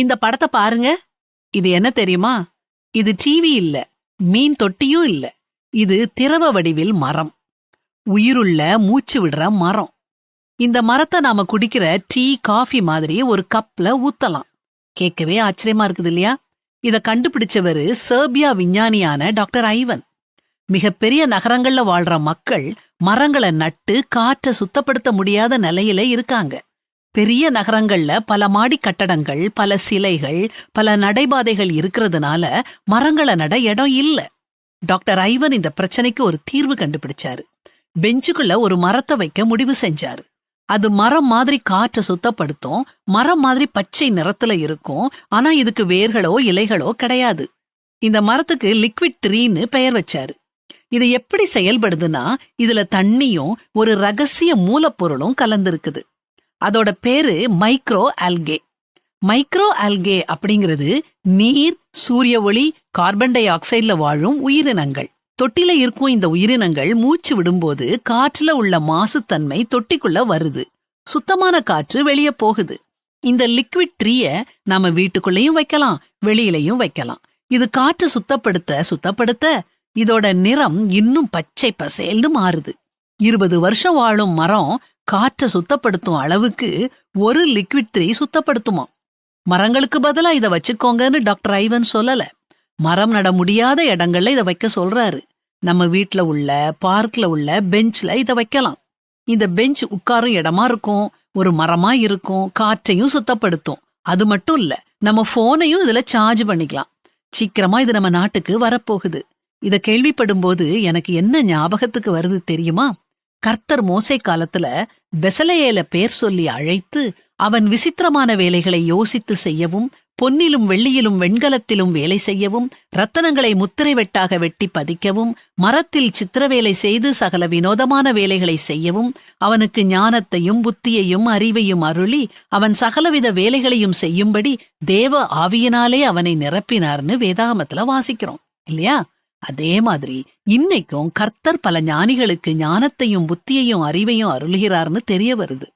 இந்த படத்தை பாருங்க. இது என்ன தெரியுமா? இது டிவி இல்ல, மீன் தொட்டியும் இல்ல. இது திரவ வடிவில் மரம். உயிருள்ள மூச்சு விடுற மரம். இந்த மரத்தை நாம குடிக்கிற டீ காஃபி மாதிரி ஒரு கப்ல ஊத்தலாம். கேட்கவே ஆச்சரியமா இருக்குது இல்லையா? இத கண்டுபிடிச்சவரு செர்பியா விஞ்ஞானியான டாக்டர் ஐவன். மிகப்பெரிய நகரங்கள்ல வாழ்ற மக்கள் மரங்களை நட்டு காற்றை சுத்தப்படுத்த முடியாத நிலையில இருக்காங்க. பெரிய நகரங்கள்ல பல மாடி கட்டடங்கள், பல சிலைகள், பல நடைபாதைகள் இருக்கிறதுனால மரங்களை நட இடம் இல்ல. டாக்டர் ஐவன் இந்த பிரச்சனைக்கு ஒரு தீர்வு கண்டுபிடிச்சாரு. பெஞ்சுக்குள்ள ஒரு மரத்தை வைக்க முடிவு செஞ்சாரு. அது மரம் மாதிரி காற்றை சுத்தப்படுத்தும், மரம் மாதிரி பச்சை நிறத்துல இருக்கும். ஆனா இதுக்கு வேர்களோ இலைகளோ கிடையாது. இந்த மரத்துக்கு லிக்விட் ட்ரீன்னு பெயர் வச்சாரு. இது எப்படி செயல்படுதுன்னா, இதுல தண்ணியும் ஒரு ரகசிய மூலப்பொருளும் கலந்திருக்குது. அதோட பேரு மைக்ரோ ஆல்கே. மைக்ரோ ஆல்கே அப்படிங்கிறது நீர், சூரிய ஒளி, கார்பன் டை ஆக்சைடுல வாழும் உயிரினங்கள். தொட்டில இருக்கும் இந்த உயிரினங்கள் மூச்சு விடும்போது காற்றுல உள்ள மாசுத்தன்மை தொட்டிக்குள்ள வருது. சுத்தமான காற்று வெளியே போகுது. இந்த லிக்விட் ட்ரீய நாம வீட்டுக்குள்ளேயும் வைக்கலாம், வெளியிலையும் வைக்கலாம். இது காற்று சுத்தப்படுத்த இதோட நிறம் இன்னும் பச்சை பசேல்னு மாறுது. 20 வருஷம் வாழும் மரம் காற்றை சுத்தப்படுத்தும் அளவுக்கு ஒரு லிக்விட் ட்ரீ சுத்தப்படுத்துமா. மரங்களுக்கு பதிலா இதை வச்சுக்கோங்கன்னு டாக்டர் ஐவன் சொல்லல. மரம் நட முடியாத இடங்கள்ல இதை வைக்க சொல்றாரு. நம்ம வீட்ல உள்ள, பார்க்ல உள்ள பெஞ்ச்ல இதை வைக்கலாம். இந்த பெஞ்ச் உட்காரும் இடமா இருக்கும், ஒரு மரமா இருக்கும், காற்றையும் சுத்தப்படுத்தும். அது மட்டும் இல்ல, நம்ம போனையும் இதுல சார்ஜ் பண்ணிக்கலாம். சீக்கிரமா இது நம்ம நாட்டுக்கு வரப்போகுது. இத கேள்விப்படும் போது எனக்கு என்ன ஞாபகத்துக்கு வருது தெரியுமா? கர்த்தர் மோசே காலத்துல பெசலெயேல பேர் சொல்லி அழைத்து அவன் விசித்திரமான வேலைகளை யோசித்து செய்யவும், பொன்னிலும் வெள்ளியிலும் வெண்கலத்திலும் வேலை செய்யவும், ரத்தனங்களை முத்திரை வெட்டாக வெட்டி பதிக்கவும், மரத்தில் சித்திரவேலை செய்து சகல வினோதமான வேலைகளை செய்யவும், அவனுக்கு ஞானத்தையும் புத்தியையும் அறிவையும் அருளி அவன் சகலவித வேலைகளையும் செய்யும்படி தேவ ஆவியினாலே அவனை நிரப்பினார்னு வேதாகமத்துல வாசிக்கிறோம் இல்லையா? அதே மாதிரி இன்னைக்கும் கர்த்தர் பல ஞானிகளுக்கு ஞானத்தையும் புத்தியையும் அறிவையும் அருளுகிறார்னு தெரிய வருது.